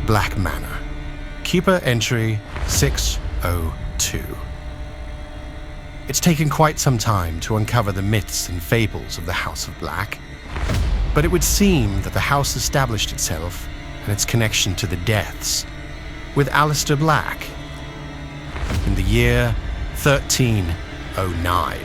Black Manor. Keeper entry 602. It's taken quite some time to uncover the myths and fables of the House of Black, but it would seem that the house established itself and its connection to the deaths with Alistair Black in the year 1309.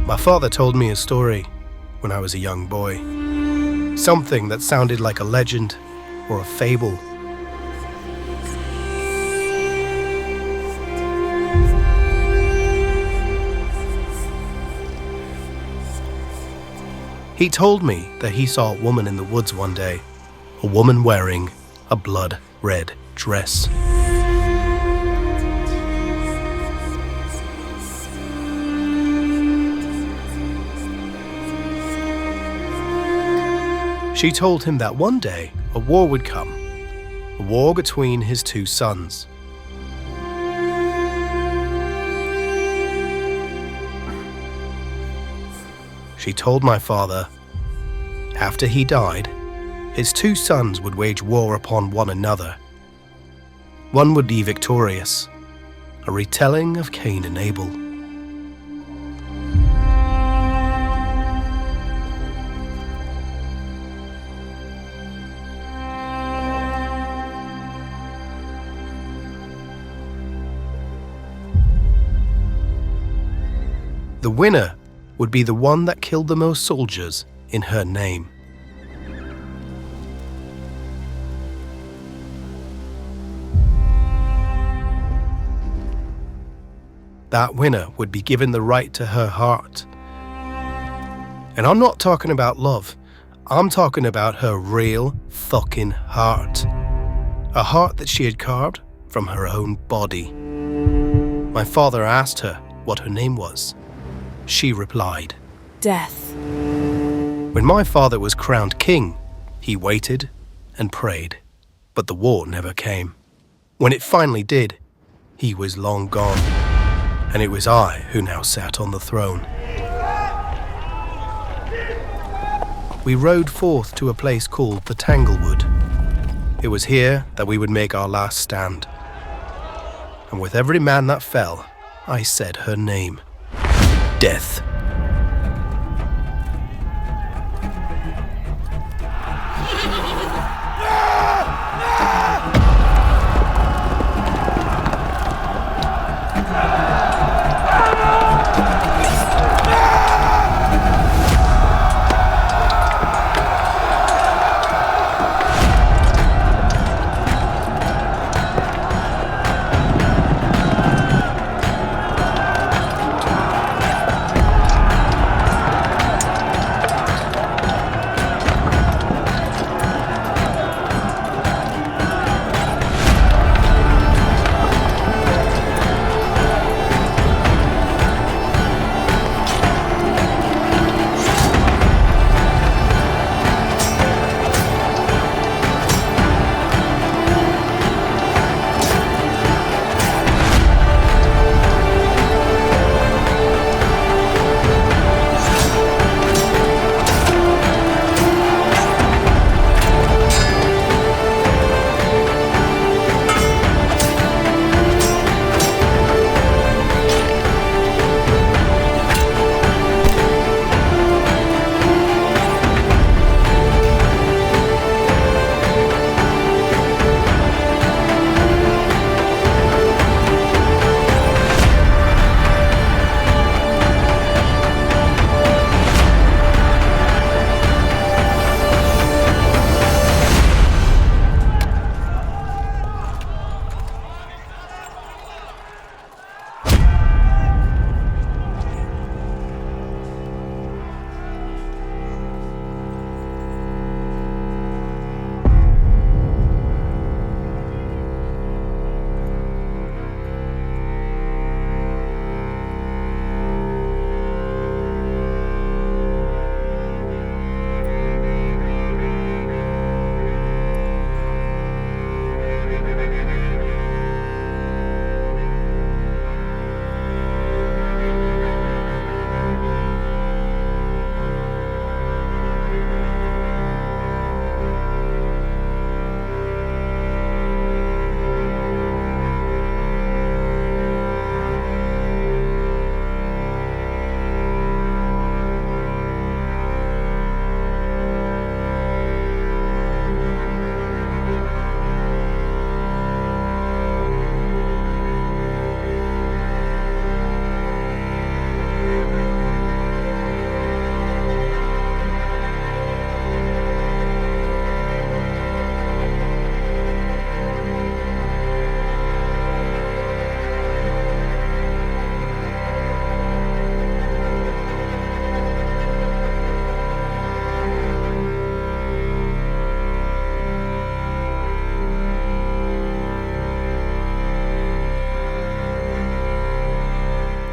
My father told me a story when I was a young boy. Something that sounded like a legend or a fable. He told me that he saw a woman in the woods one day, a woman wearing a blood-red dress. She told him that one day a war would come, a war between his two sons. She told my father, after he died, his two sons would wage war upon one another. One would be victorious, a retelling of Cain and Abel. The winner would be the one that killed the most soldiers in her name. That winner would be given the right to her heart. And I'm not talking about love. I'm talking about her real fucking heart. A heart that she had carved from her own body. My father asked her what her name was. She replied, Death. When my father was crowned king, he waited and prayed, but the war never came. When it finally did, he was long gone, and it was I who now sat on the throne. We rode forth to a place called the Tanglewood. It was here that we would make our last stand. And with every man that fell, I said her name. Death.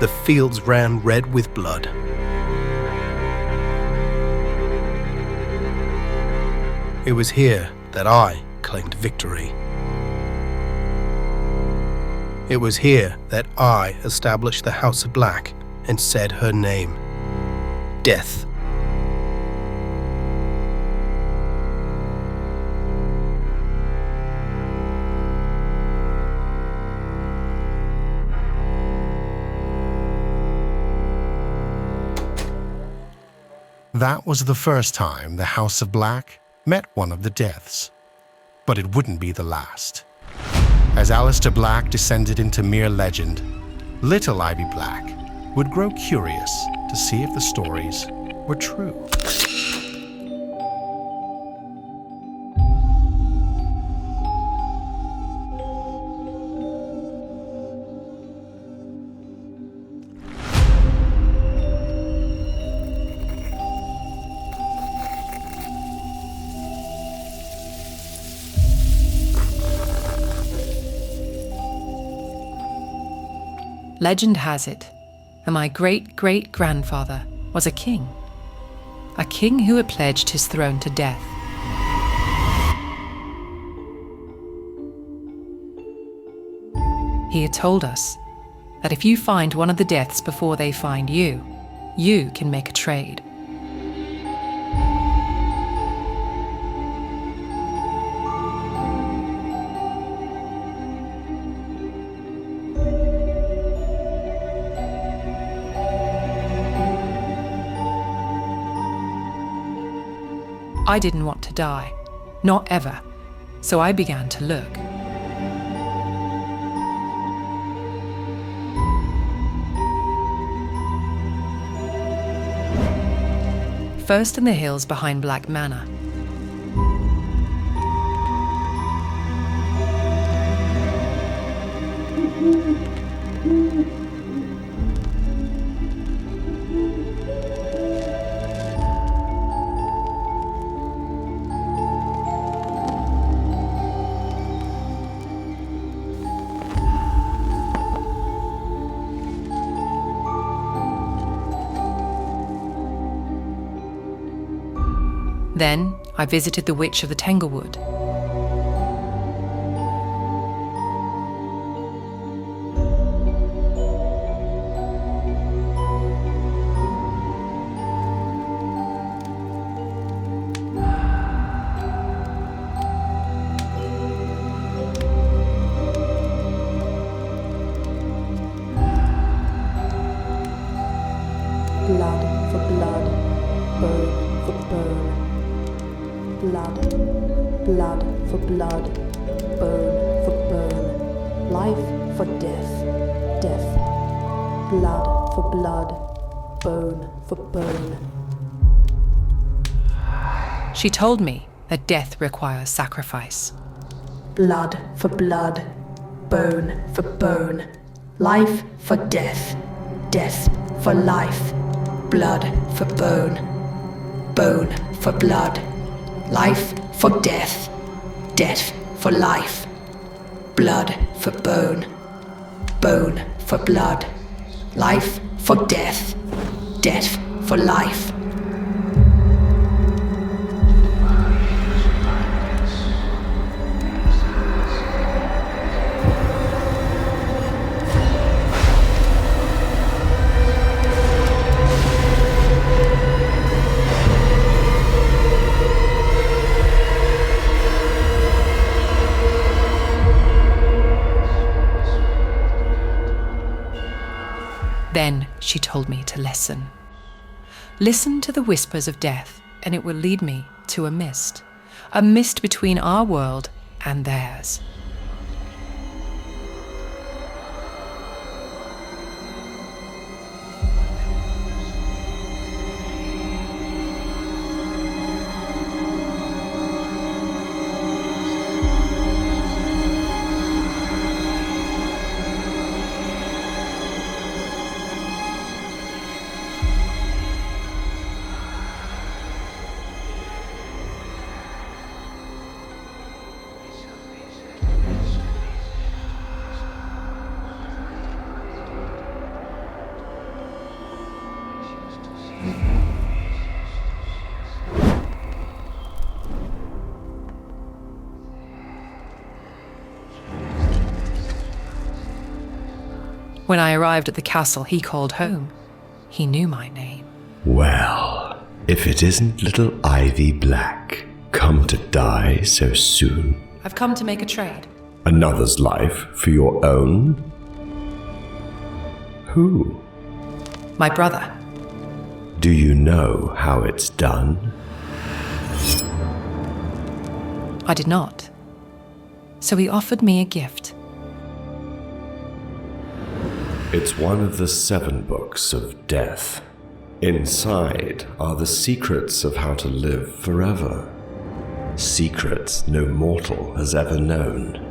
the fields ran red with blood. It was here that I claimed victory. It was here that I established the House of Black and said her name, Death. That was the first time the House of Black met one of the deaths. But it wouldn't be the last. As Alistair Black descended into mere legend, little Ivy Black would grow curious to see if the stories were true. Legend has it that my great-great-grandfather was a king who had pledged his throne to death. He had told us that if you find one of the deaths before they find you, you can make a trade. I didn't want to die, not ever, so I began to look. First in the hills behind Black Manor. Then I visited the Witch of the Tanglewood. Blood for blood, bone for bone. Blood, blood for blood, bone for bone, life for death, death, blood for blood, bone for bone. She told me that death requires sacrifice. Blood for blood, bone for bone, life for death, death for life, blood for bone, bone for blood. Life for death, death for life, blood for bone, bone for blood, life for death, death for life. Then she told me to listen. Listen to the whispers of death, and it will lead me to a mist between our world and theirs. When I arrived at the castle he called home, he knew my name. Well, if it isn't little Ivy Black, come to die so soon. I've come to make a trade. Another's life for your own? Who? My brother. Do you know how it's done? I did not. So he offered me a gift. It's one of the 7 books of death. Inside are the secrets of how to live forever. Secrets no mortal has ever known.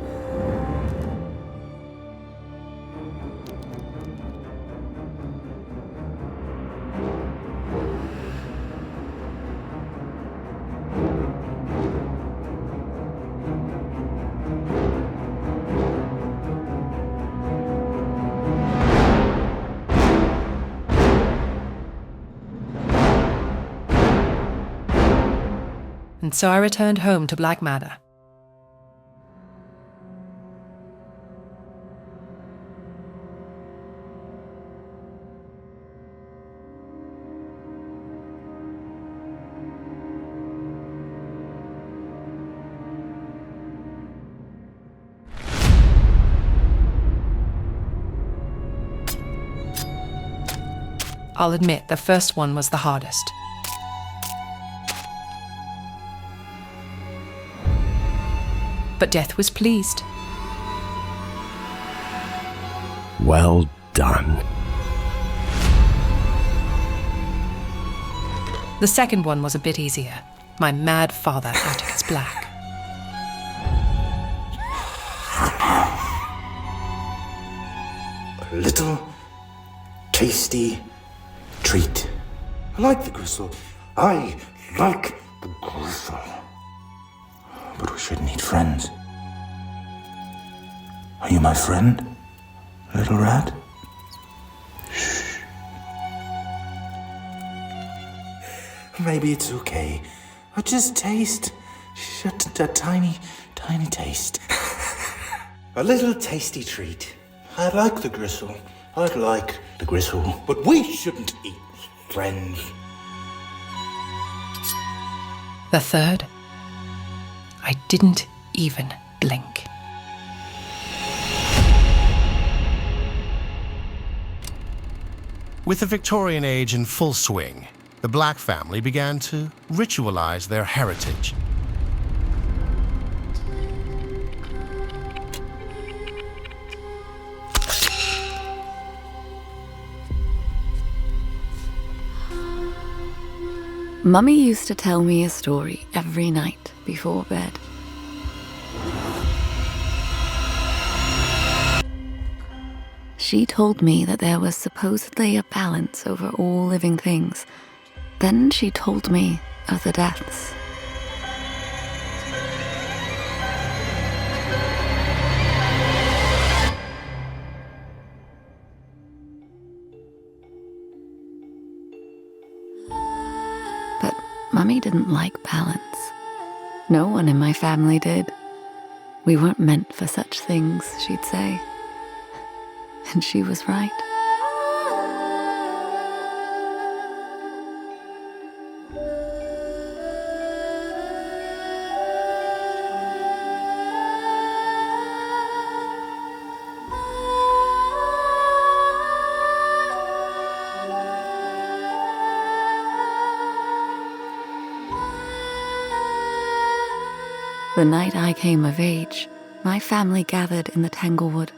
And so I returned home to Black Matter. I'll admit the first one was the hardest. But Death was pleased. Well done. The second one was a bit easier. My mad father, Atticus Black. A little tasty treat. I like the gristle. I like the gristle. But we should need friends. Are you my friend, little rat? Shh. Maybe it's okay. I'll just taste. Just a tiny, tiny taste. A little tasty treat. I like the gristle. I like the gristle. But we shouldn't eat friends. The third, I didn't even blink. With the Victorian age in full swing, the Black family began to ritualize their heritage. Mummy used to tell me a story every night before bed. She told me that there was supposedly a balance over all living things. Then she told me of the deaths. But Mummy didn't like balance. No one in my family did. We weren't meant for such things, she'd say. And she was right. The night I came of age, my family gathered in the Tanglewood.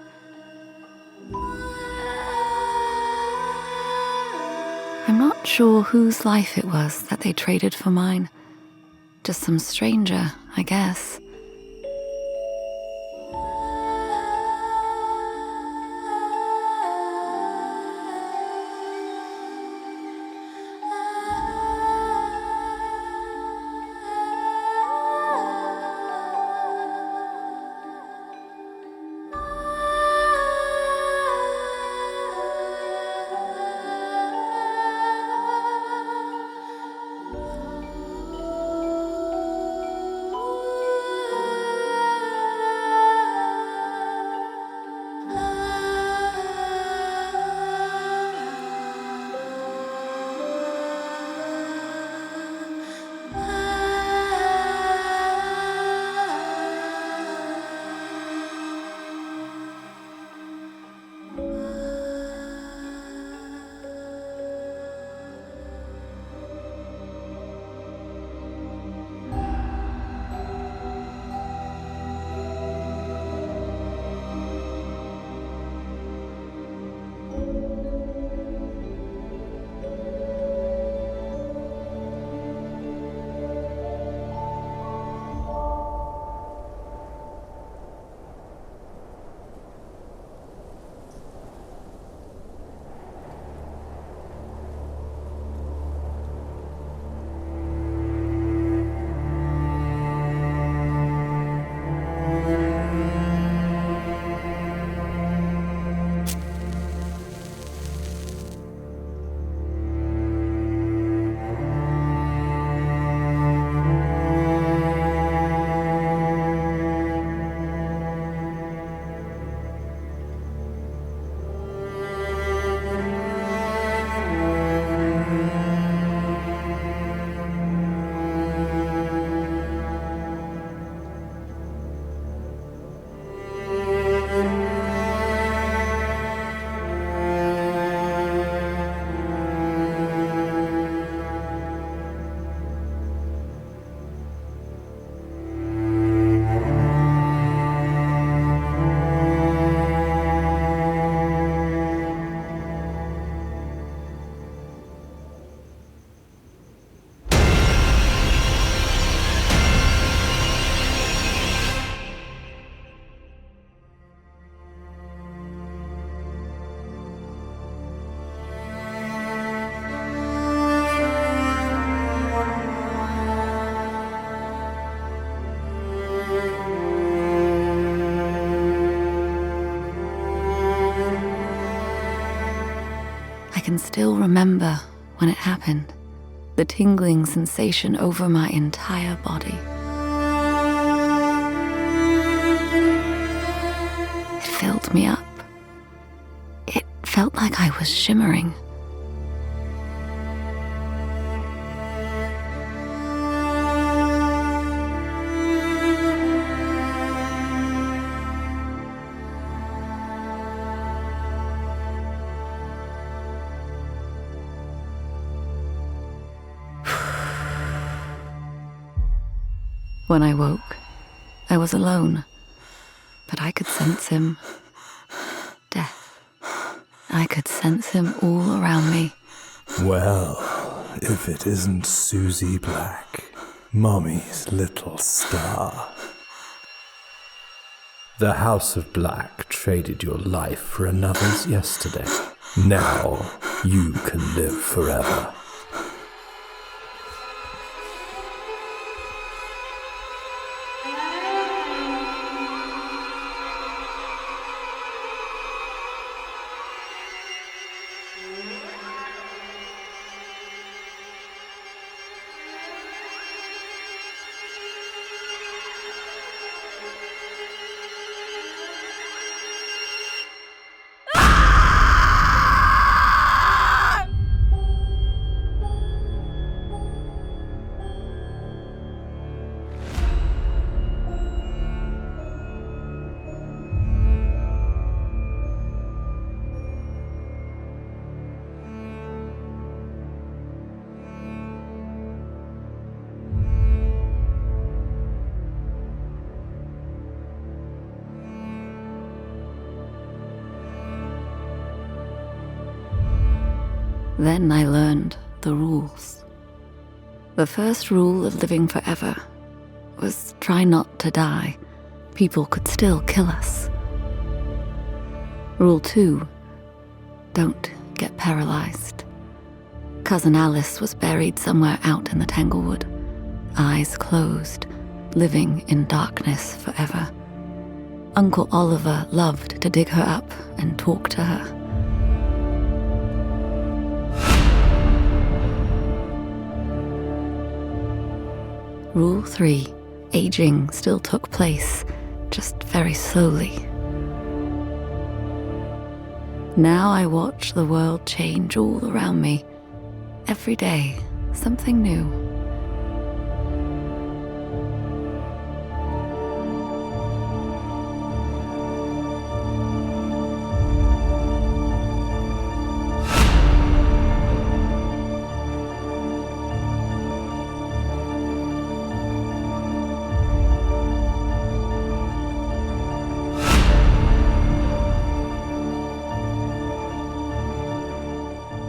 I'm not sure whose life it was that they traded for mine. Just some stranger, I guess. can still remember when it happened, the tingling sensation over my entire body. It filled me up. It felt like I was shimmering. When I woke, I was alone, but I could sense him. Death. I could sense him all around me. Well, if it isn't Susie Black, Mommy's little star. The House of Black traded your life for another's yesterday. Now you can live forever. Then I learned the rules. The first rule of living forever was try not to die. People could still kill us. Rule 2, don't get paralyzed. Cousin Alice was buried somewhere out in the Tanglewood, eyes closed, living in darkness forever. Uncle Oliver loved to dig her up and talk to her. Rule 3, aging still took place, just very slowly. Now I watch the world change all around me. Every day, something new.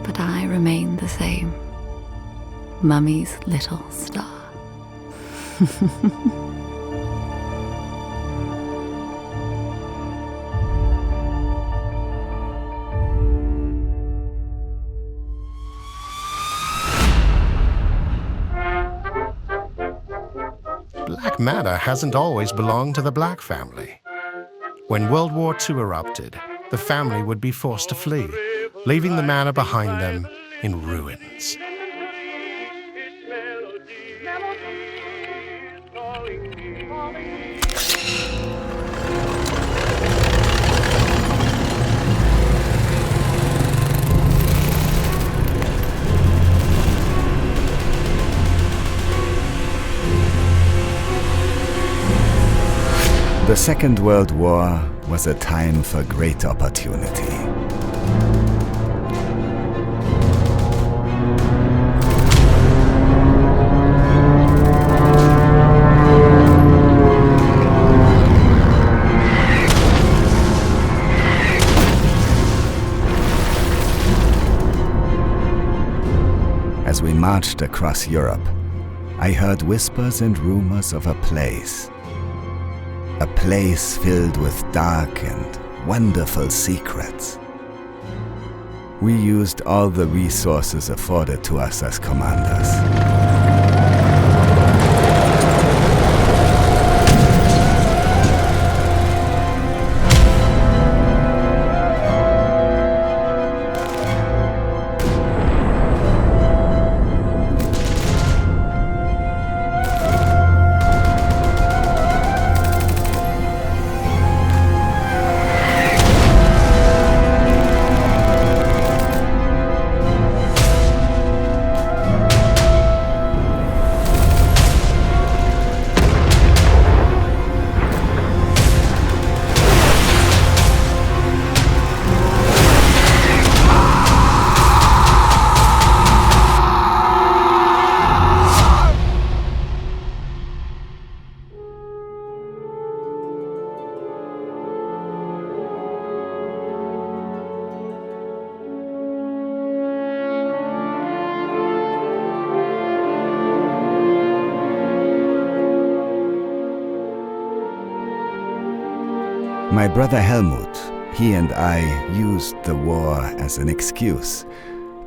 But I remain the same. Mummy's little star. Black Manor hasn't always belonged to the Black family. When World War II erupted, the family would be forced to flee, leaving the manor behind them in ruins. The Second World War was a time for great opportunity. As we marched across Europe, I heard whispers and rumors of a place filled with dark and wonderful secrets. We used all the resources afforded to us as commanders. My brother Helmut, he and I used the war as an excuse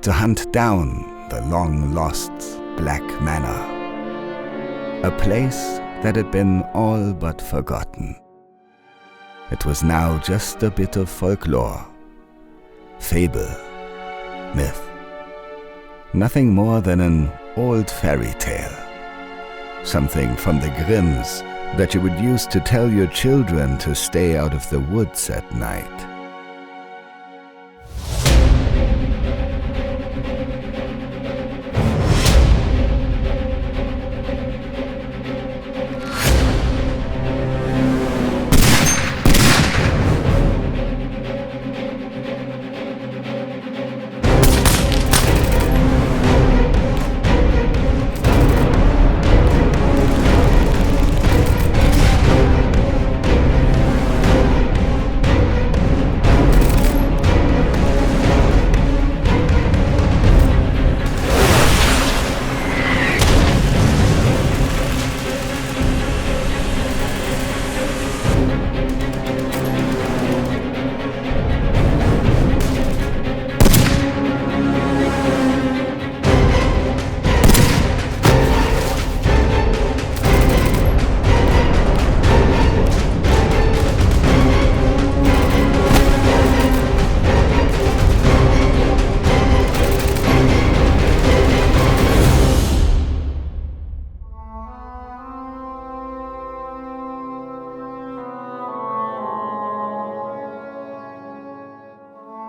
to hunt down the long-lost Black Manor, a place that had been all but forgotten. It was now just a bit of folklore, fable, myth. Nothing more than an old fairy tale. Something from the Grimms that you would use to tell your children to stay out of the woods at night.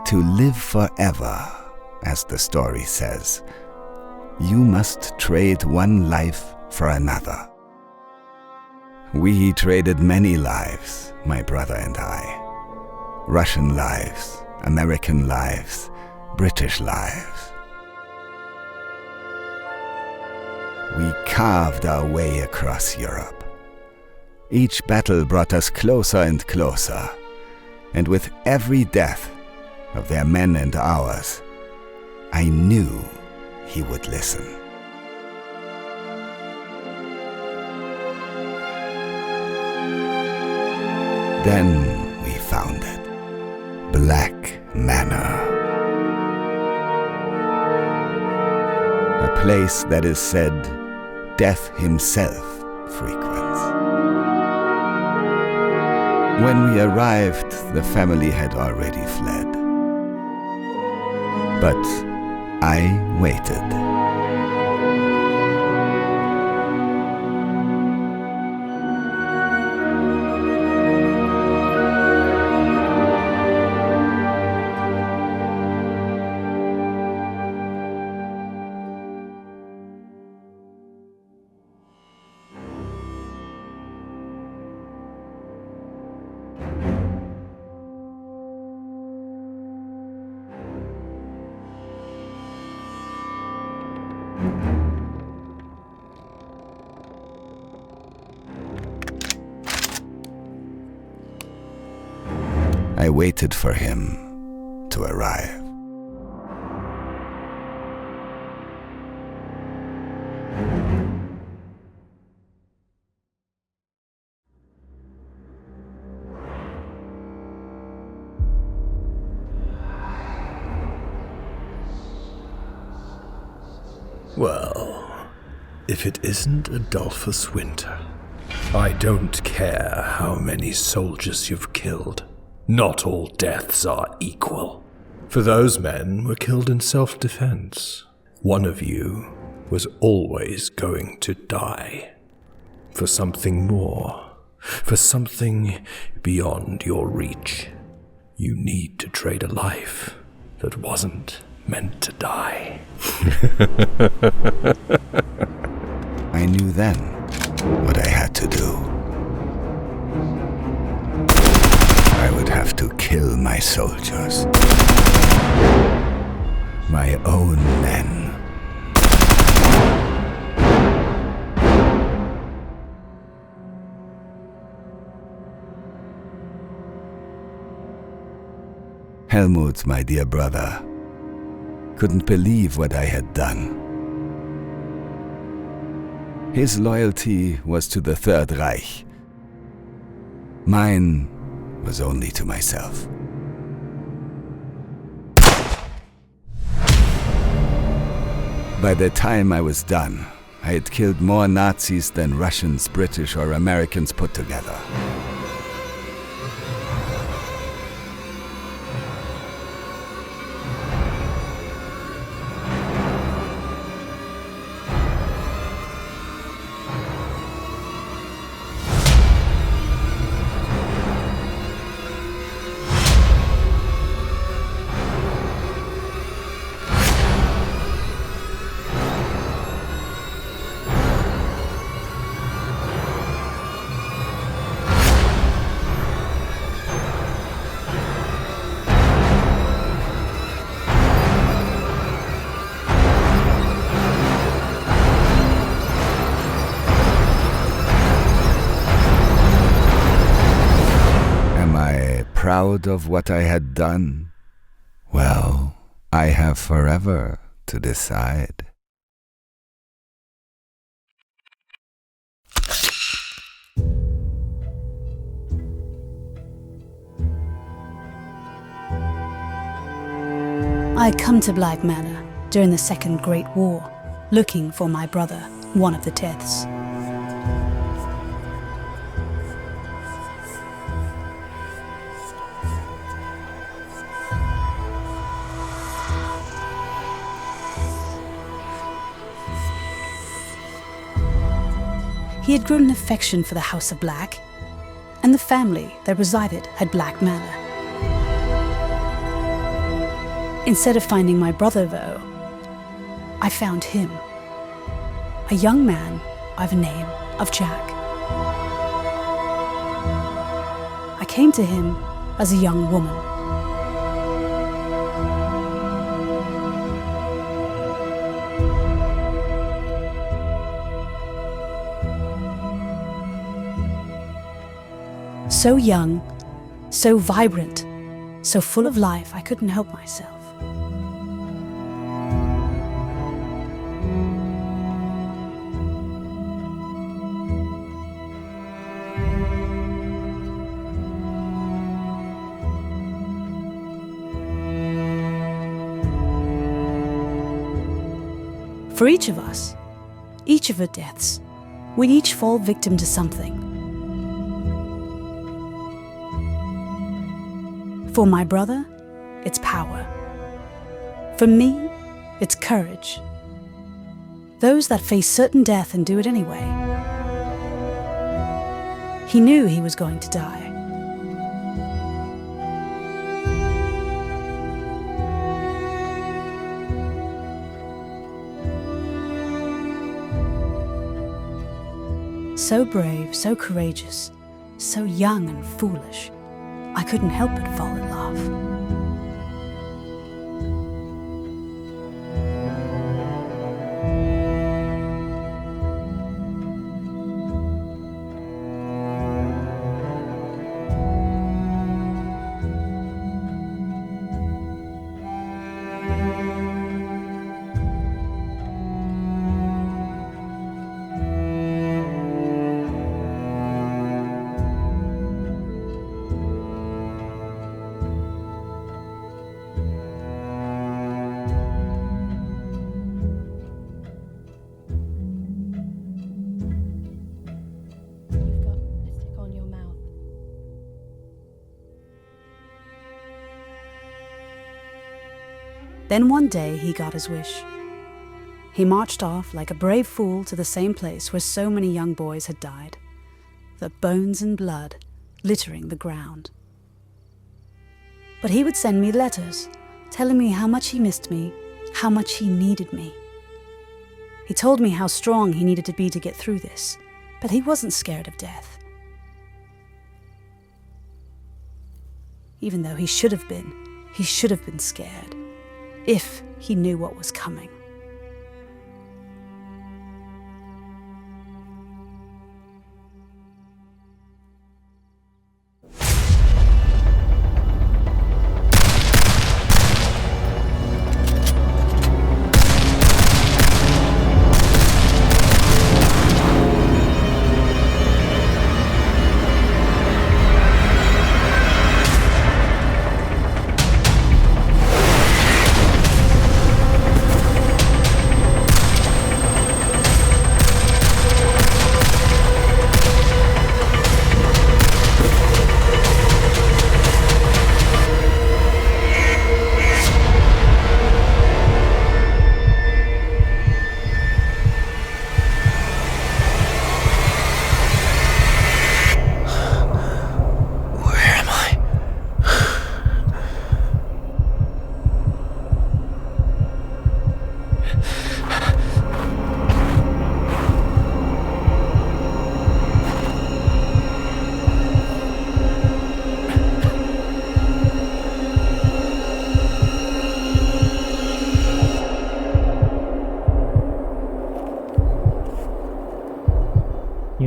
To live forever, as the story says, you must trade one life for another. We traded many lives, my brother and I. Russian lives, American lives, British lives. We carved our way across Europe. Each battle brought us closer and closer, and with every death of their men and ours, I knew he would listen. Then we found it. Black Manor. A place that is said Death himself frequents. When we arrived, the family had already fled. But I waited. I waited for him to arrive. Well, if it isn't Adolphus Winter, I don't care how many soldiers you've killed. Not all deaths are equal. For those men were killed in self-defense. One of you was always going to die. For something more. For something beyond your reach. You need to trade a life that wasn't meant to die. I knew then what I had to do. I would have to kill my soldiers. My own men. Helmut, my dear brother, couldn't believe what I had done. His loyalty was to the Third Reich. Mine was only to myself. By the time I was done, I had killed more Nazis than Russians, British, or Americans put together. Proud of what I had done? Well, I have forever to decide. I had come to Black Manor during the Second Great War, looking for my brother, one of the 10ths. He had grown an affection for the House of Black, and the family that resided at Black Manor. Instead of finding my brother, though, I found him, a young man by the name of Jack. I came to him as a young woman. So young, so vibrant, so full of life, I couldn't help myself. For each of us, each of our deaths, we each fall victim to something. For my brother, it's power. For me, it's courage. Those that face certain death and do it anyway. He knew he was going to die. So brave, so courageous, so young and foolish, I couldn't help but fall in love. Then one day he got his wish. He marched off like a brave fool to the same place where so many young boys had died, the bones and blood littering the ground. But he would send me letters, telling me how much he missed me, how much he needed me. He told me how strong he needed to be to get through this, but he wasn't scared of death. Even though he should have been scared, if he knew what was coming.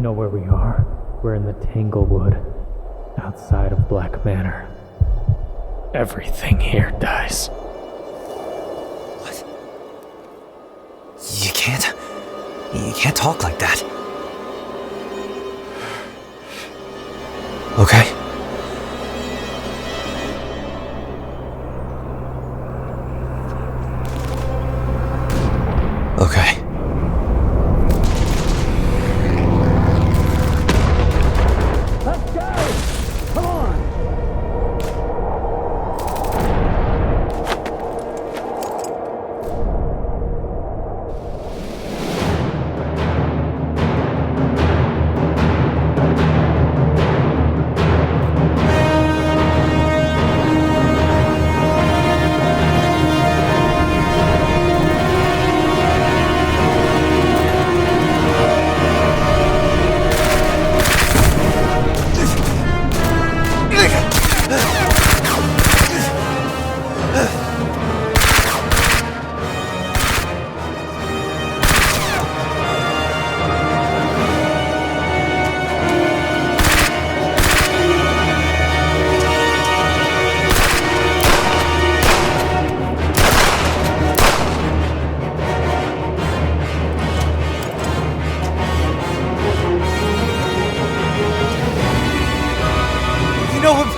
know where we are. We're in the Tanglewood, outside of Black Manor. Everything here dies. What? You can't talk like that. Okay. Okay. Let's go! Come on!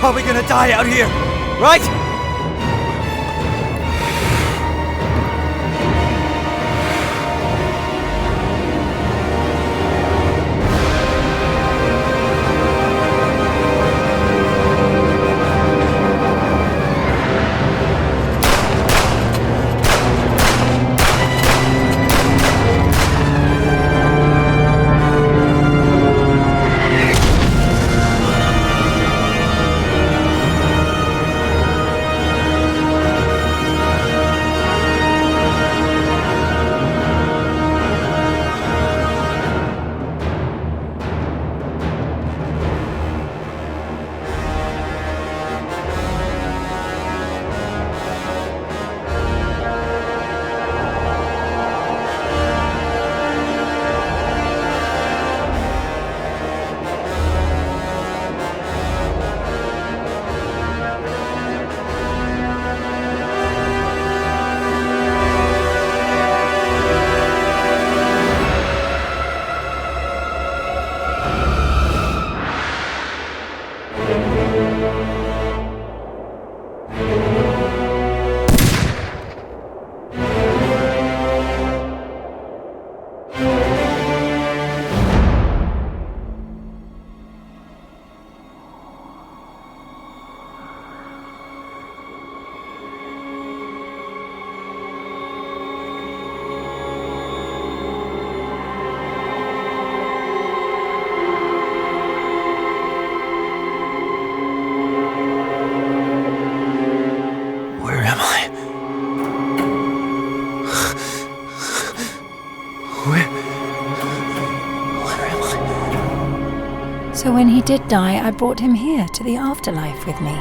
Probably gonna die out here, right? So when he did die, I brought him here to the afterlife with me.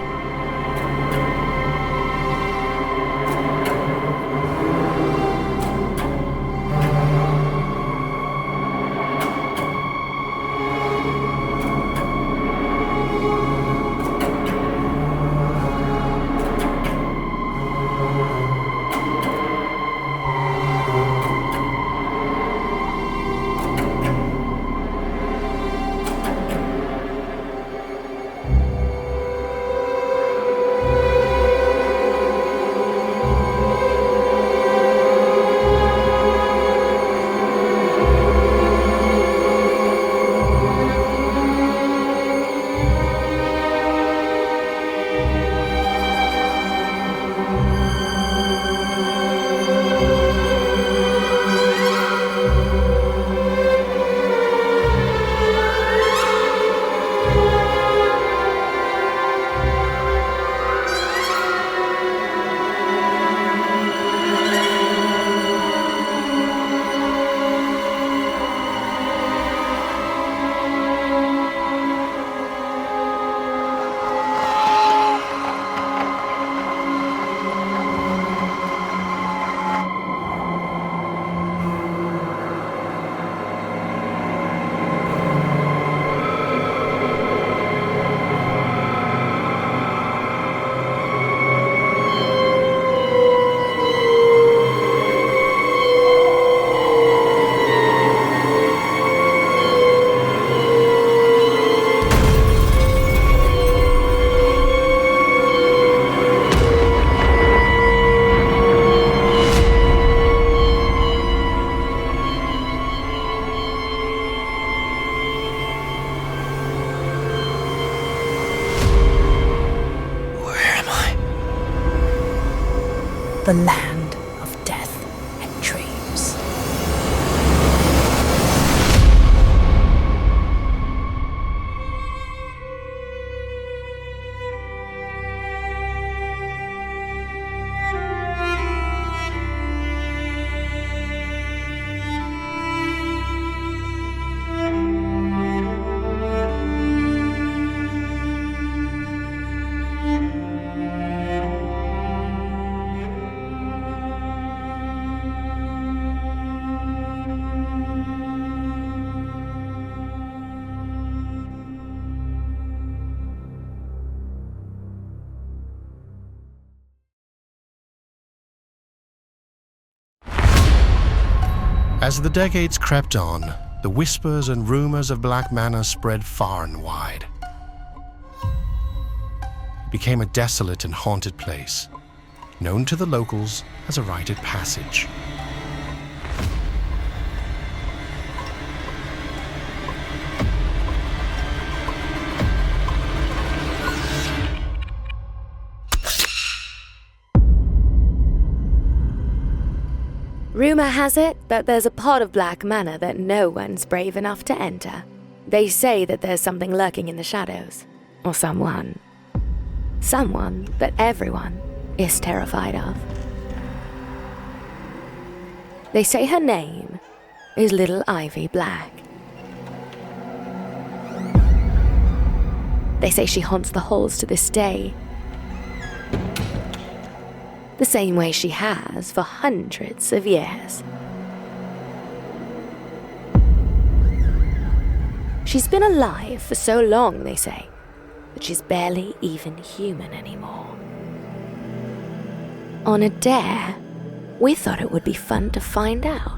the land of death and dreams. As the decades crept on, the whispers and rumors of Black Manor spread far and wide. It became a desolate and haunted place, known to the locals as a rite of passage. Rumour has it that there's a part of Black Manor that no one's brave enough to enter. They say that there's something lurking in the shadows. Or someone. Someone that everyone is terrified of. They say her name is Little Ivy Black. They say she haunts the halls to this day. The same way she has for hundreds of years. She's been alive for so long, they say, that she's barely even human anymore. On a dare, we thought it would be fun to find out.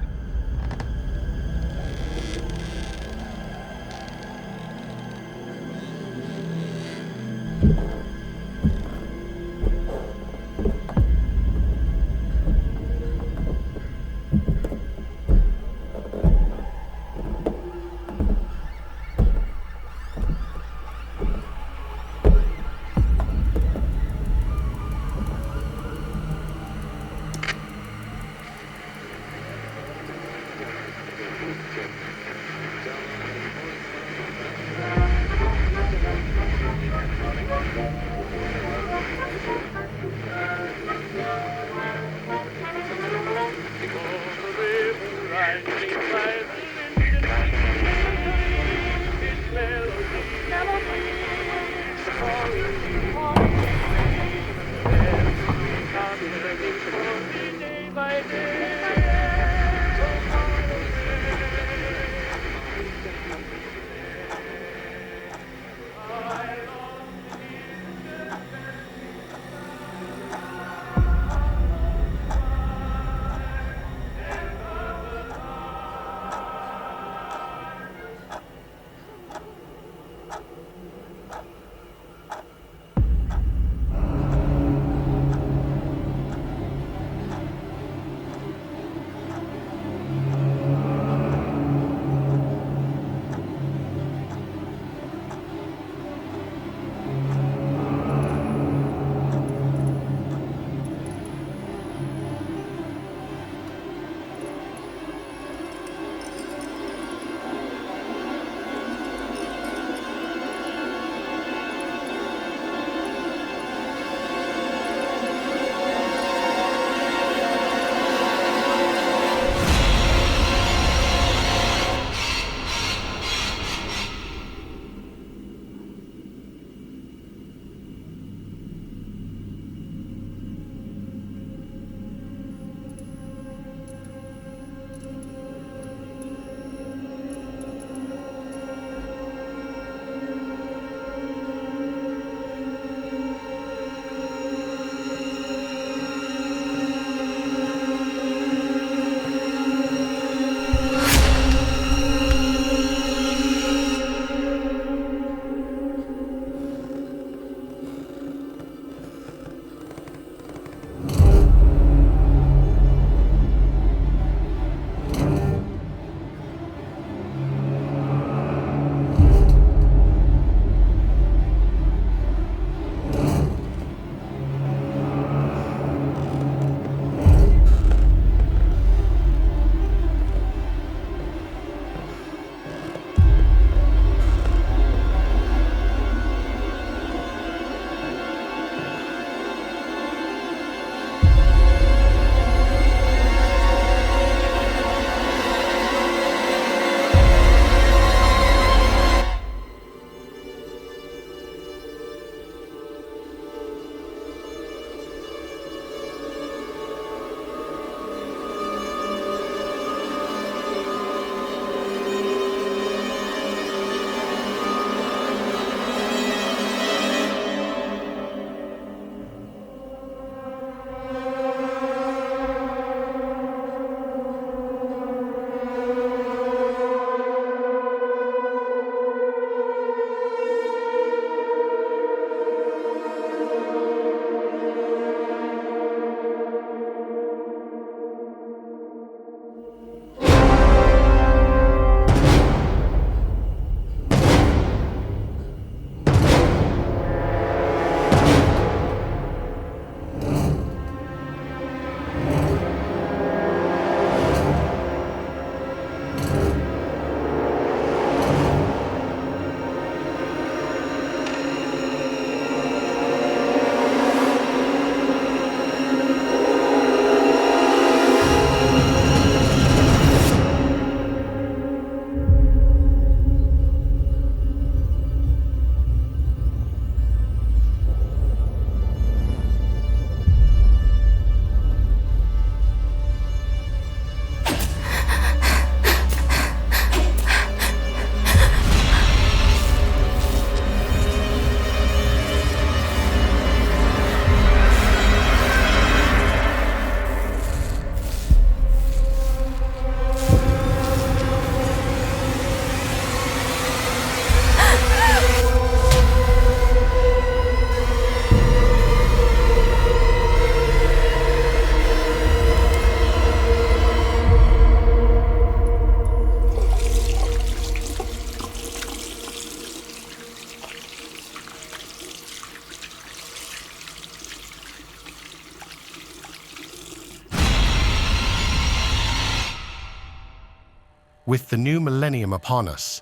With the new millennium upon us,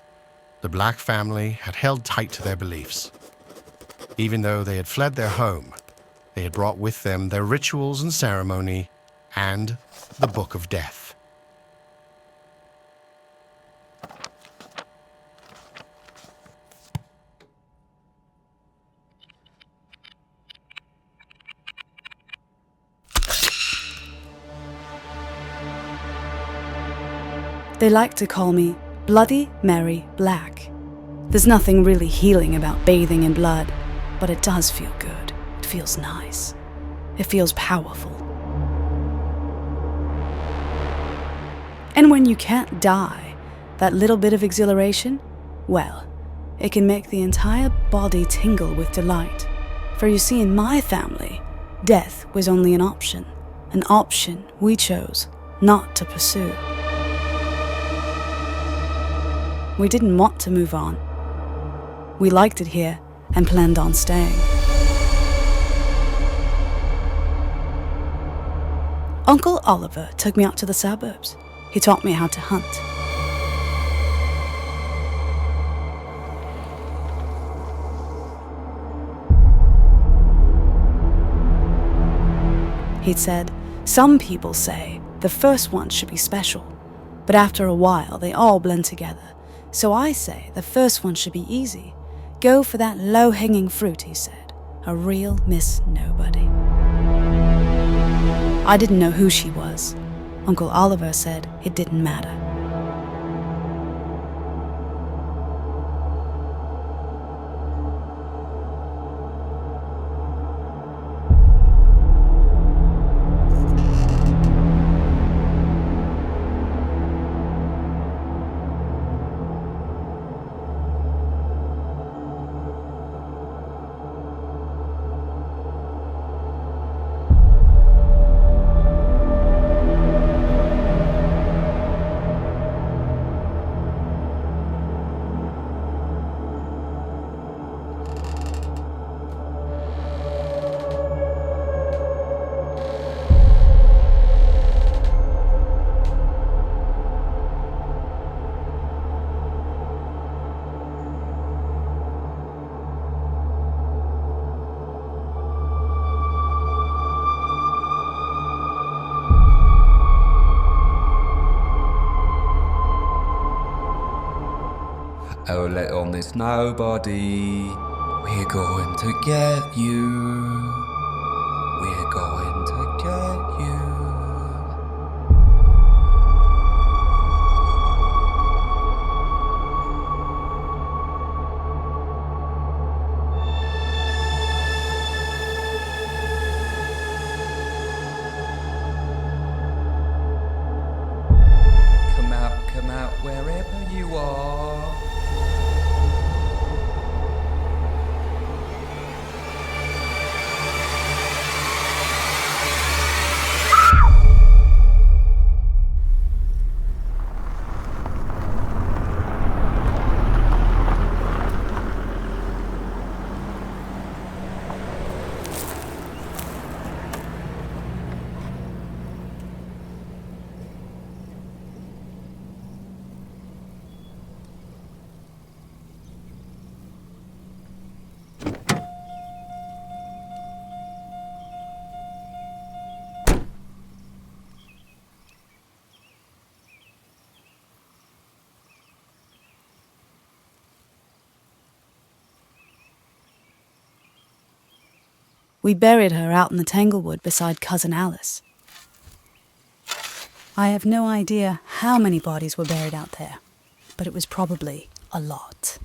the Black family had held tight to their beliefs. Even though they had fled their home, they had brought with them their rituals and ceremony and the Book of Death. They like to call me Bloody Mary Black. There's nothing really healing about bathing in blood, but it does feel good. It feels nice. It feels powerful. And when you can't die, that little bit of exhilaration, well, it can make the entire body tingle with delight. For you see, in my family, death was only an option we chose not to pursue. We didn't want to move on. We liked it here and planned on staying. Uncle Oliver took me out to the suburbs. He taught me how to hunt. He'd said, some people say the first one should be special, but after a while they all blend together. So I say the first one should be easy. Go for that low-hanging fruit, he said. A real Miss Nobody. I didn't know who she was. Uncle Oliver said it didn't matter. Oh, little Miss Nobody, we're going to get you. We're going to get you. Come out, wherever you are. We buried her out in the Tanglewood beside Cousin Alice. I have no idea how many bodies were buried out there, but it was probably a lot.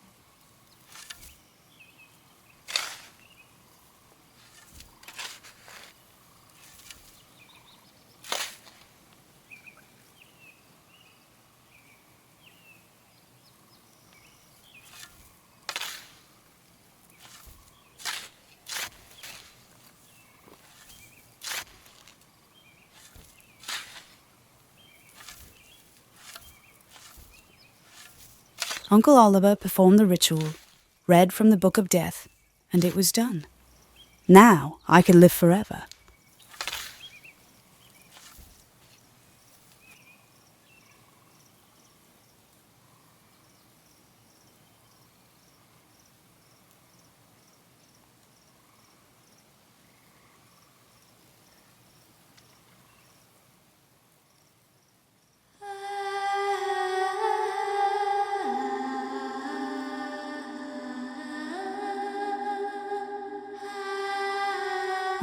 Uncle Oliver performed the ritual, read from the Book of Death, and it was done. Now I could live forever.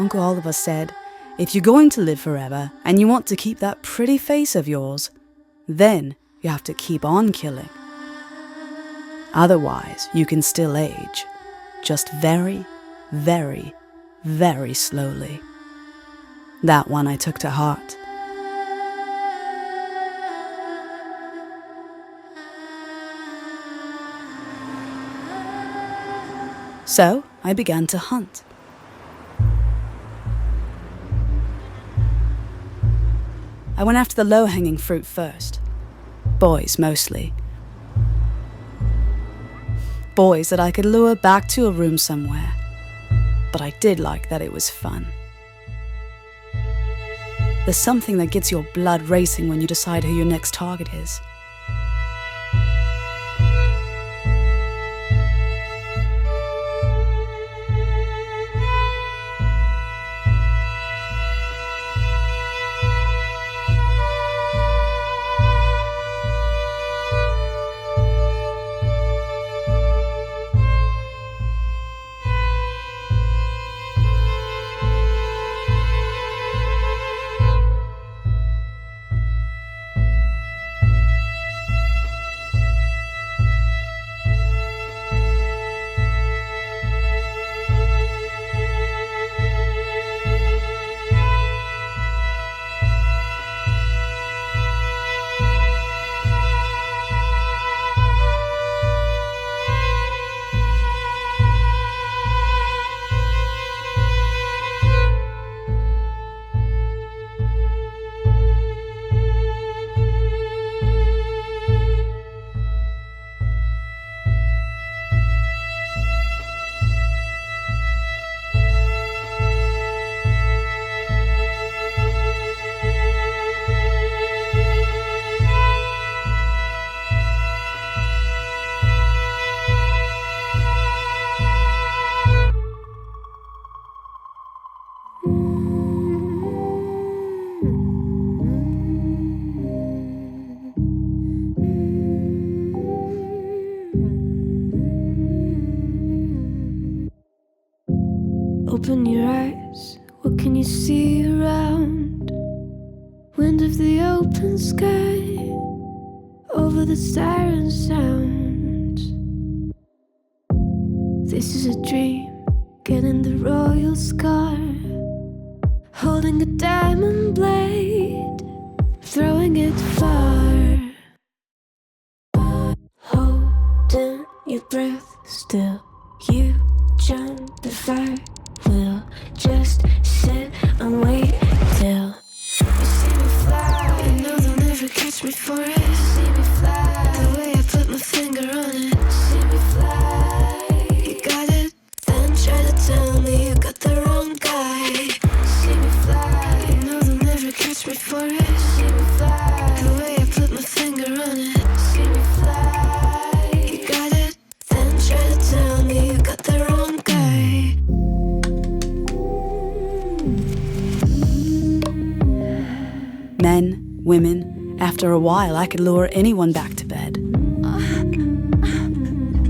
Uncle Oliver said, if you're going to live forever and you want to keep that pretty face of yours, then you have to keep on killing. Otherwise, you can still age, just very, very, very slowly. That one I took to heart. So I began to hunt. I went after the low-hanging fruit first. Boys, mostly. Boys that I could lure back to a room somewhere. But I did like that it was fun. There's something that gets your blood racing when you decide who your next target is. Open your eyes, what can you see around? Wind of the open sky, over the siren sound. This is a dream, getting the royal scar, holding a diamond blade, throwing it far. Holding your breath still, you jump the fire. We'll just sit and wait till you see me fly. You know they'll never catch me for it. See me fly, the way I put my finger on it. See me fly, you got it, then try to tell me you got the wrong guy. See me fly, you know they'll never catch me for it. See me fly, the way I put my finger on it. See me fly, you got it, then try to tell me you got the wrong guy. Men, women, after a while I could lure anyone back to bed.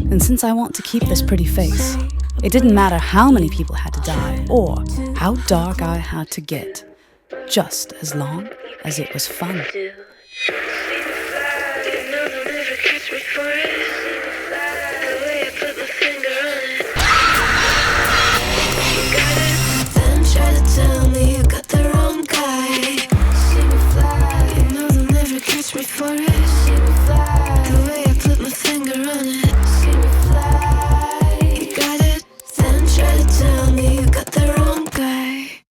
And since I want to keep this pretty face, it didn't matter how many people had to die or how dark I had to get, just as long as it was fun. Then try to tell me you got the wrong guy. See me fly, you know they'll never catch me for it. See me fly, the way I put my finger on it. See me fly, you got it. Then try to tell me you got the wrong guy.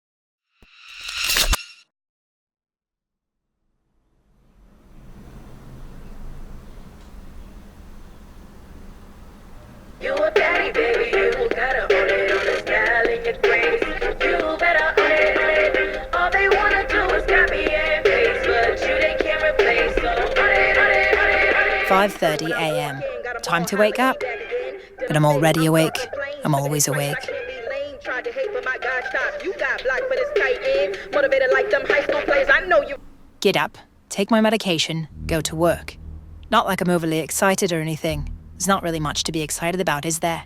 You a daddy, baby, you gotta own it on a style in your grace. You better own it. All they wanna do is copy and paste, but you they can't replace. So own it. 5:30 a.m. Time to wake up. But I'm already awake. I'm always awake. Tried to hate, but my God, stop. You got blocked for this tight end. Motivated like them high school plays. I know you. Get up, take my medication, go to work. Not like I'm overly excited or anything. There's not really much to be excited about, is there?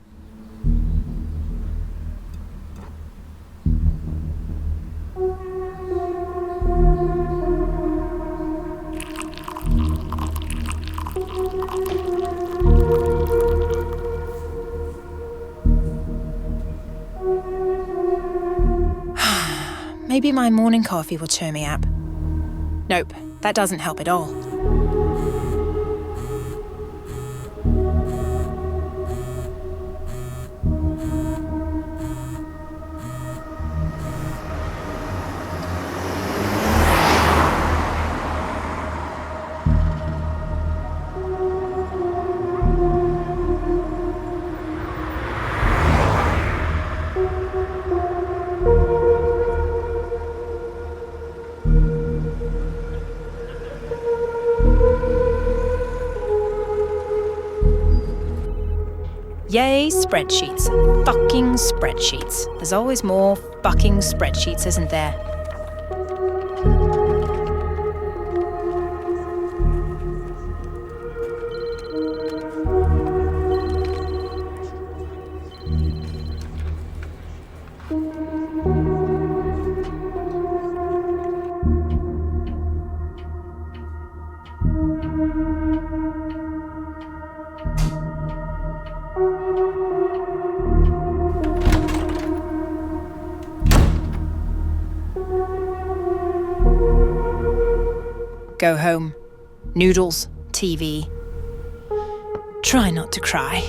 Maybe my morning coffee will cheer me up. Nope, that doesn't help at all. Yay, spreadsheets. Fucking spreadsheets. There's always more fucking spreadsheets, isn't there? Go home. Noodles. TV. Try not to cry.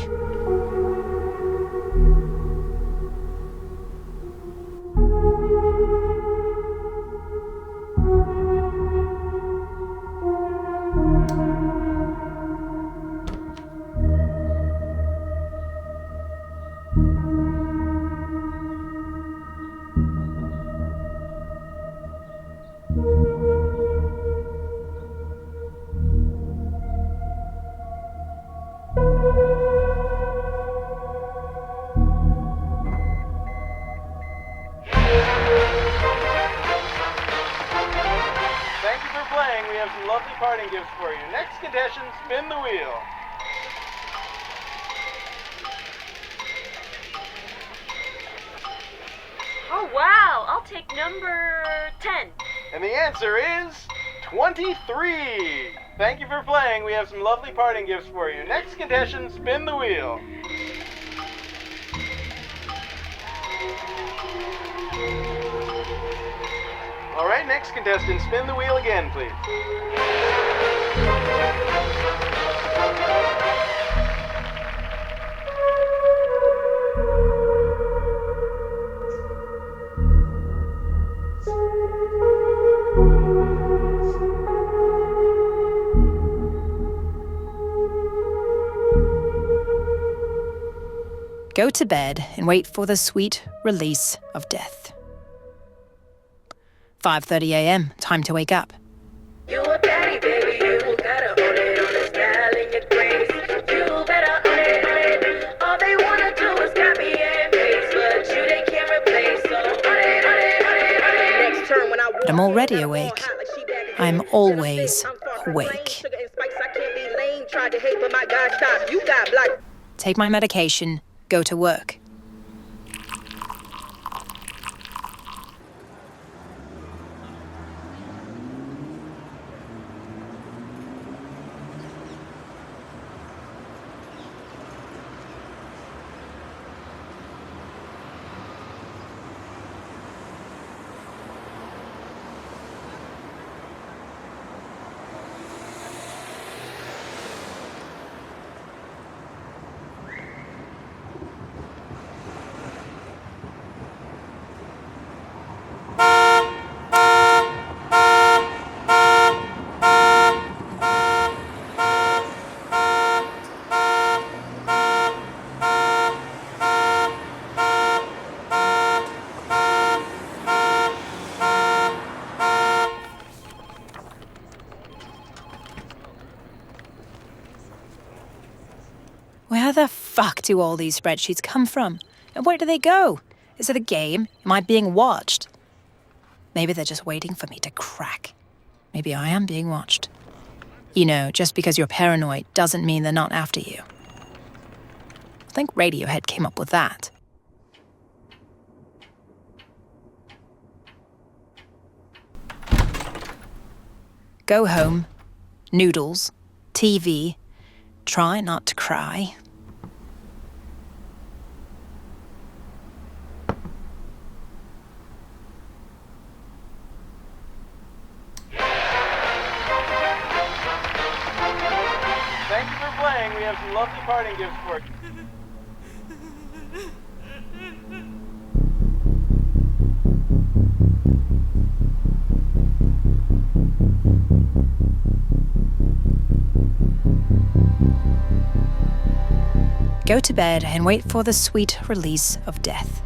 We have some lovely parting gifts for you. Next contestant, spin the wheel. Oh, wow. I'll take number 10. And the answer is 23. Thank you for playing. We have some lovely parting gifts for you. Next contestant, spin the wheel. All right, next contestant, spin the wheel again, please. Go to bed and wait for the sweet release of death. 5:30 a.m. Time to wake up. You a baddie, baby, you gotta own it on the style and your grace. You better own it. All they wanna do is copy and paste, but you they can't replace. So own it. Next turn when I But I'm already awake. I'm always awake. Tried to hate, but my God, stop. You got black. Take my medication, go to work. Where the fuck do all these spreadsheets come from? And where do they go? Is it a game? Am I being watched? Maybe they're just waiting for me to crack. Maybe I am being watched. You know, just because you're paranoid doesn't mean they're not after you. I think Radiohead came up with that. Go home. Noodles. TV. Try not to cry. playing, we have some lovely parting gifts for you. Go to bed and wait for the sweet release of death.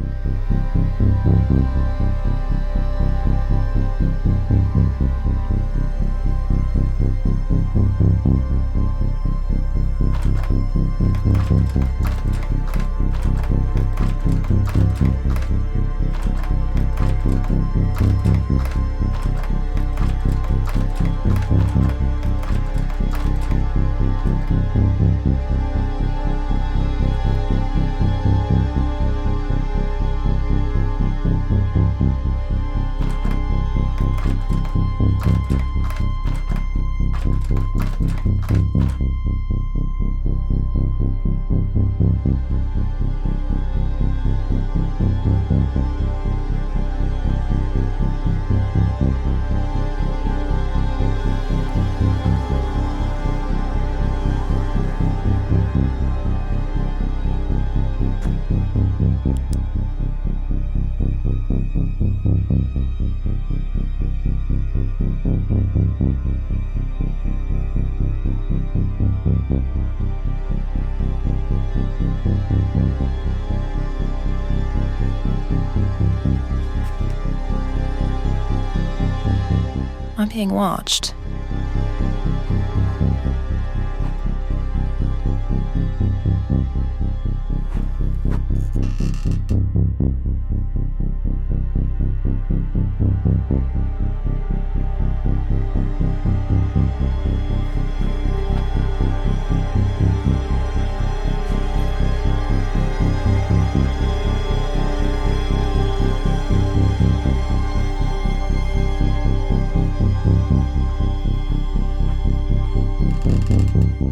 I'm being watched.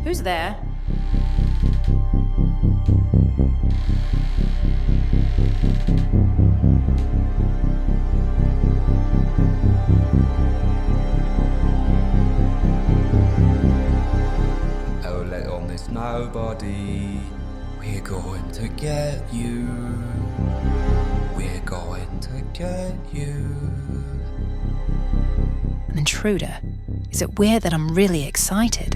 Who's there? Oh, let on this nobody. We're going to get you. We're going to get you. An intruder? Is it weird that I'm really excited?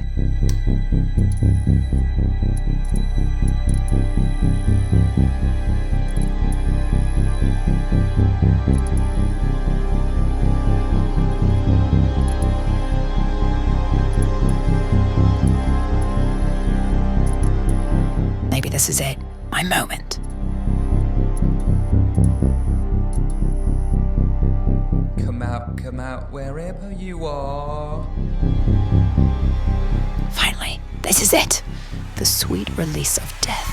Maybe this is it, my moment. Come out wherever you are. Finally, this is it. The sweet release of death.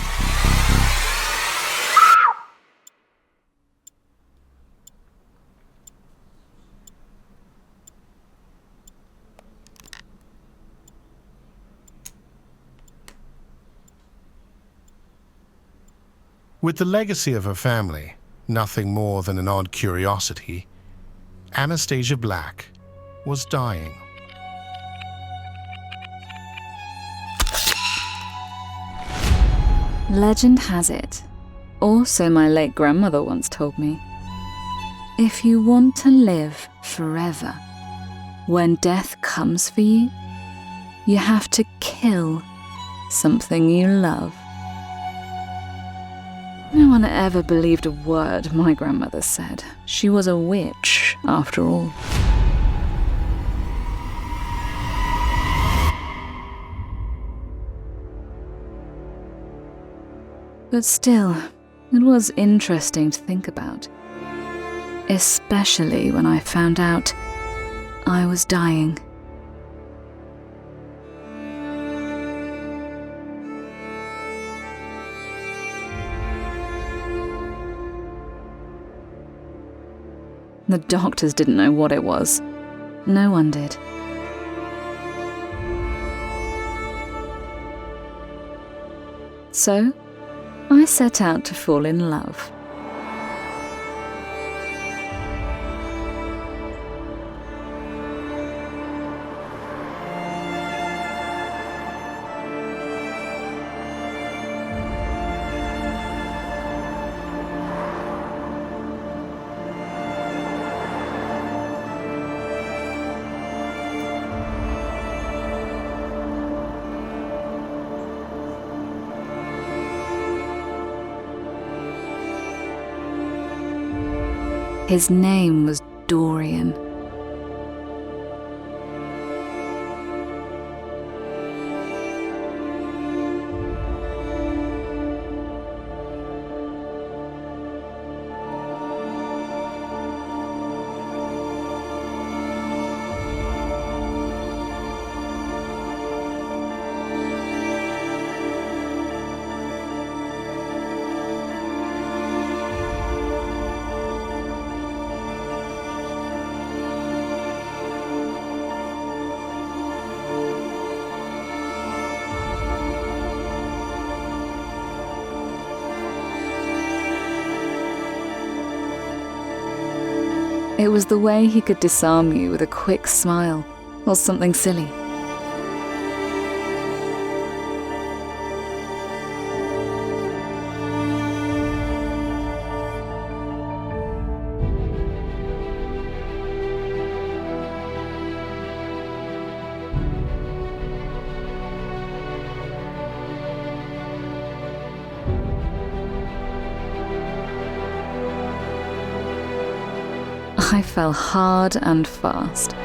With the legacy of her family, nothing more than an odd curiosity, Anastasia Black was dying. Legend has it, or so my late grandmother once told me, if you want to live forever, when death comes for you, you have to kill something you love. No one ever believed a word my grandmother said. She was a witch, after all. But still, it was interesting to think about. Especially when I found out I was dying. The doctors didn't know what it was. No one did. So, I set out to fall in love. His name was Dorian. It was the way he could disarm you with a quick smile or something silly. I fell hard and fast.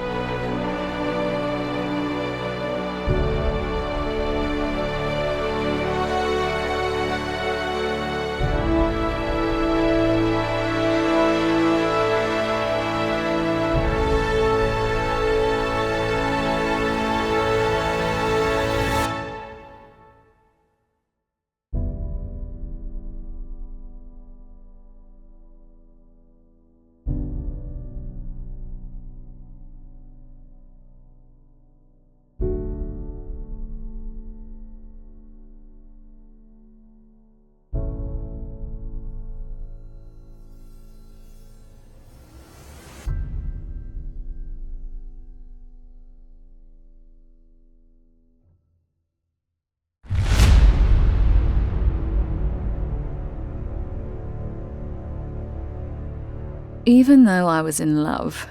Even though I was in love,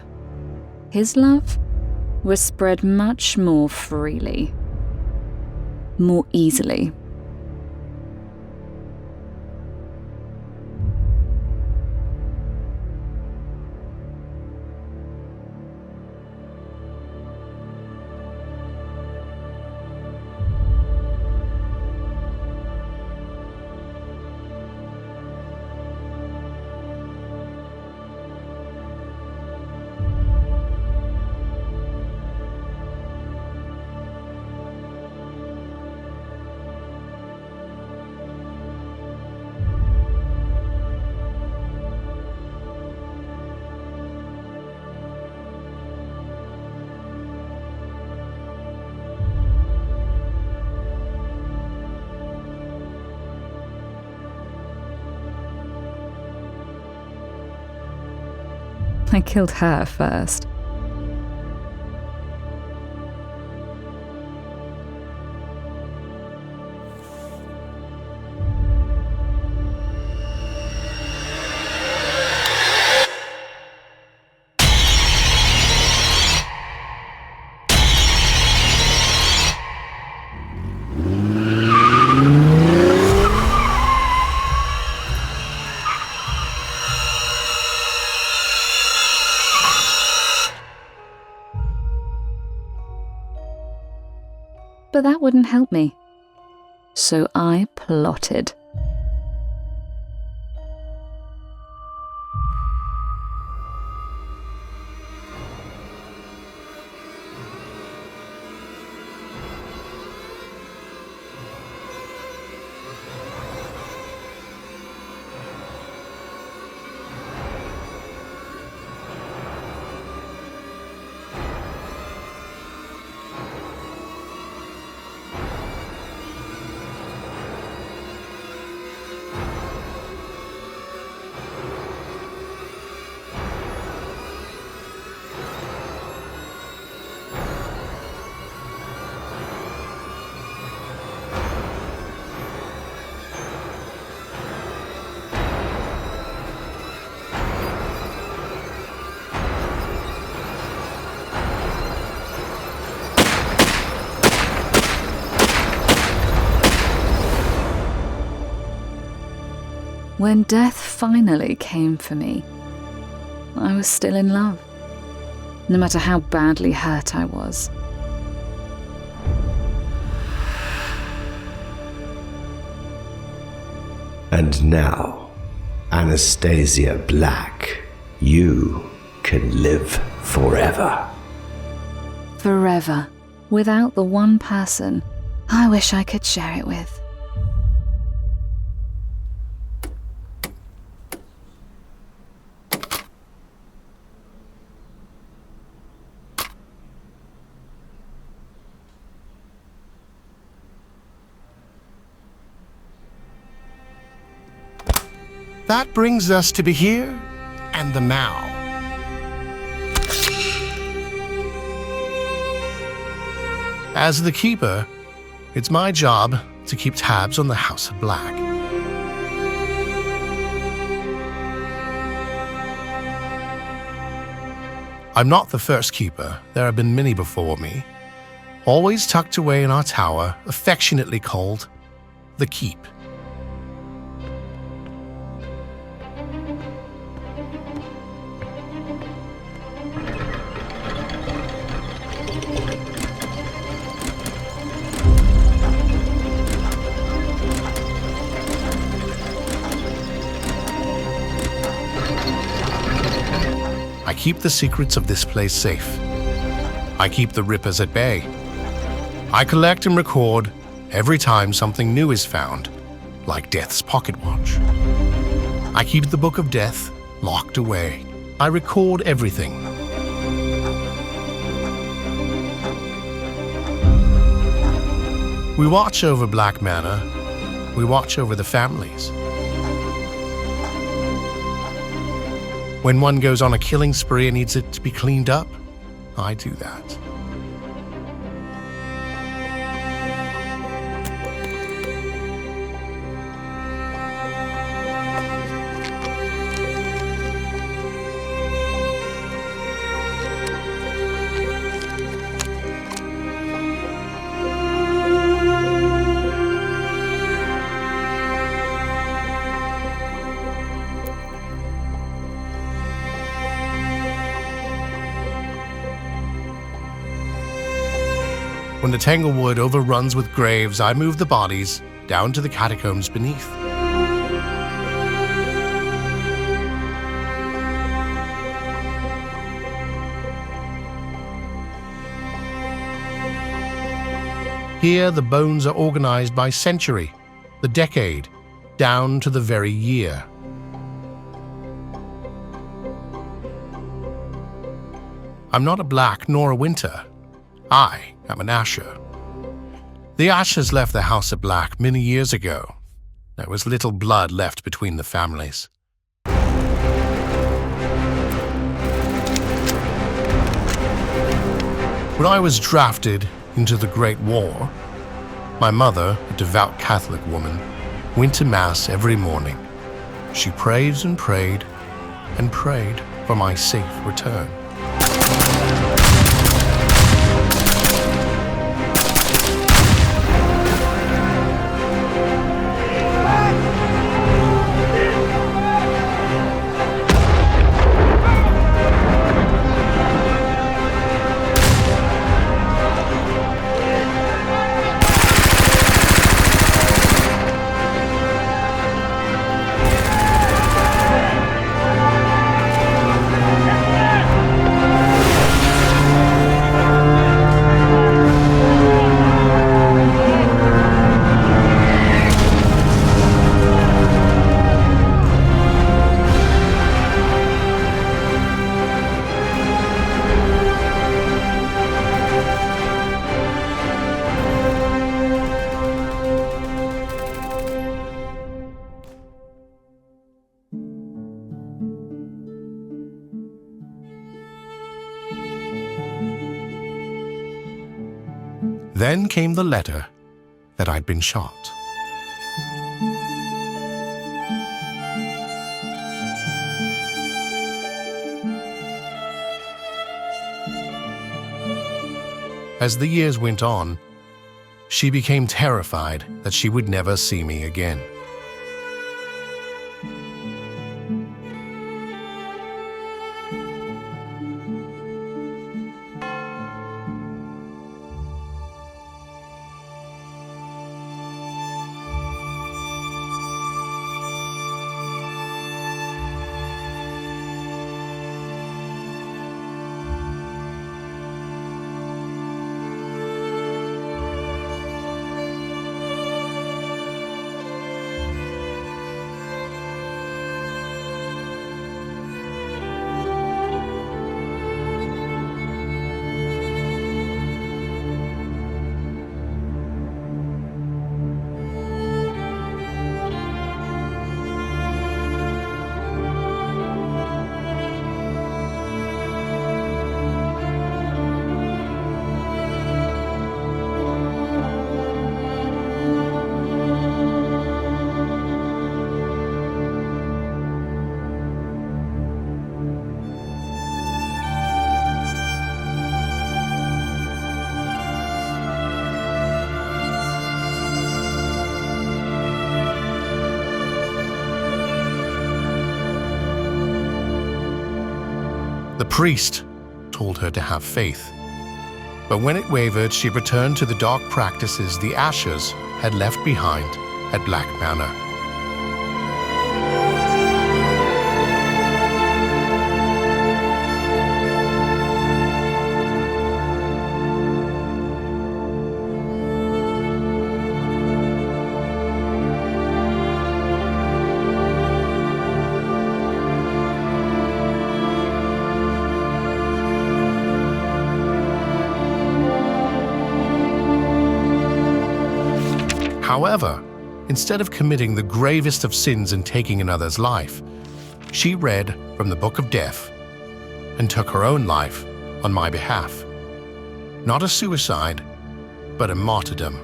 his love was spread much more freely, more easily. I killed her first. But that wouldn't help me. So I plotted. When death finally came for me, I was still in love, no matter how badly hurt I was. And now, Anastasia Black, you can live forever. Forever, without the one person I wish I could share it with. That brings us to Behir and the Mao. As the Keeper, it's my job to keep tabs on the House of Black. I'm not the first Keeper. There have been many before me, always tucked away in our tower, affectionately called the Keep. I keep the secrets of this place safe. I keep the Rippers at bay. I collect and record every time something new is found, like Death's pocket watch. I keep the Book of Death locked away. I record everything. We watch over Black Manor. We watch over the families. When one goes on a killing spree and needs it to be cleaned up, I do that. When the Tanglewood overruns with graves, I move the bodies down to the catacombs beneath. Here, the bones are organized by century, the decade, down to the very year. I'm not a Black nor a Winter. I am an Asher. The Ashers left the House of Black many years ago. There was little blood left between the families. When I was drafted into the Great War, my mother, a devout Catholic woman, went to Mass every morning. She prayed and prayed and prayed for my safe return. Then came the letter that I'd been shot. As the years went on, she became terrified that she would never see me again. The priest told her to have faith. But when it wavered, she returned to the dark practices the Ashers had left behind at Black Manor. However, instead of committing the gravest of sins and taking another's life, she read from the Book of Death and took her own life on my behalf. Not a suicide, but a martyrdom.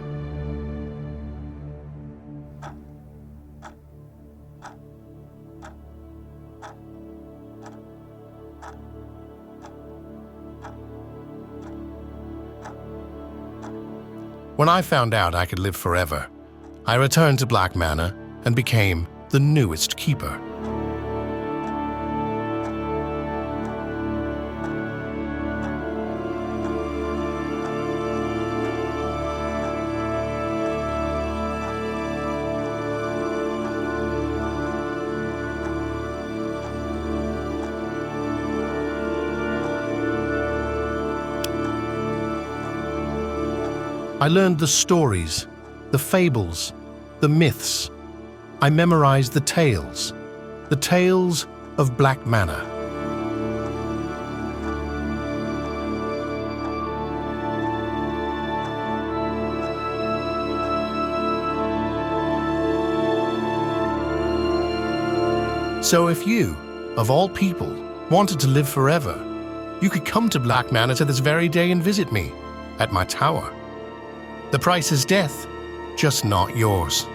When I found out I could live forever, I returned to Black Manor and became the newest keeper. I learned the stories, the fables, the myths. I memorized the tales of Black Manor. So if you, of all people, wanted to live forever, you could come to Black Manor to this very day and visit me at my tower. The price is death, just not yours.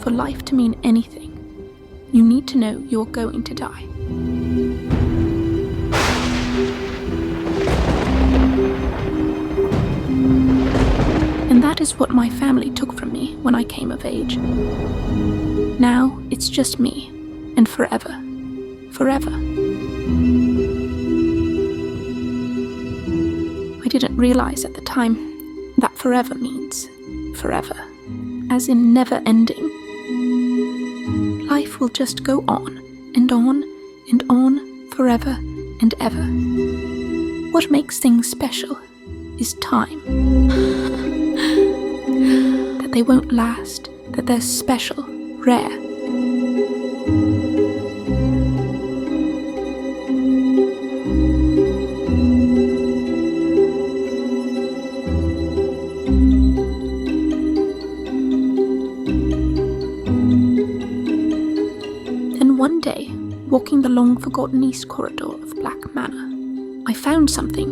For life to mean anything, you need to know you're going to die. And that is what my family took from me when I came of age. Now it's just me, and forever. Forever. I didn't realize at the time that forever means forever, as in never ending. Life will just go on and on and on forever and ever. What makes things special is time. That they won't last, that they're special, rare. Then one day, walking the long-forgotten east corridor of Black Manor, I found something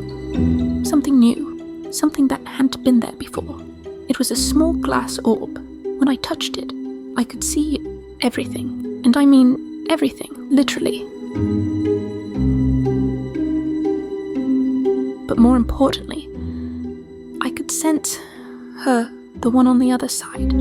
new, something that hadn't been there before. It was a small glass orb. When I touched it, I could see everything. And I mean everything, literally. But more importantly, I could sense her, the one on the other side.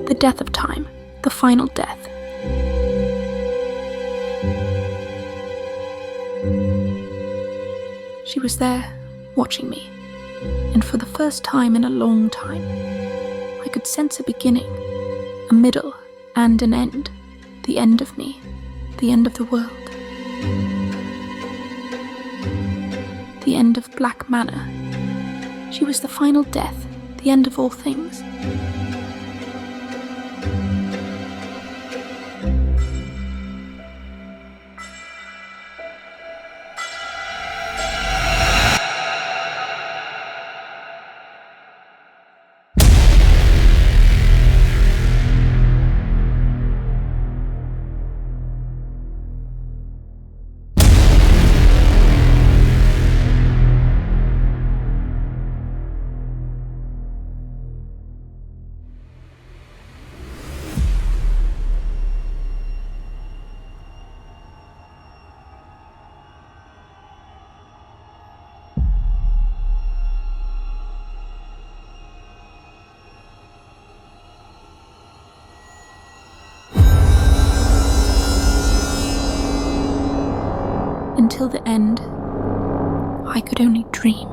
The death of time, the final death. She was there, watching me, and for the first time in a long time, I could sense a beginning, a middle, and an end. The end of me, the end of the world. The end of Black Manor. She was the final death, the end of all things. Until the end, I could only dream.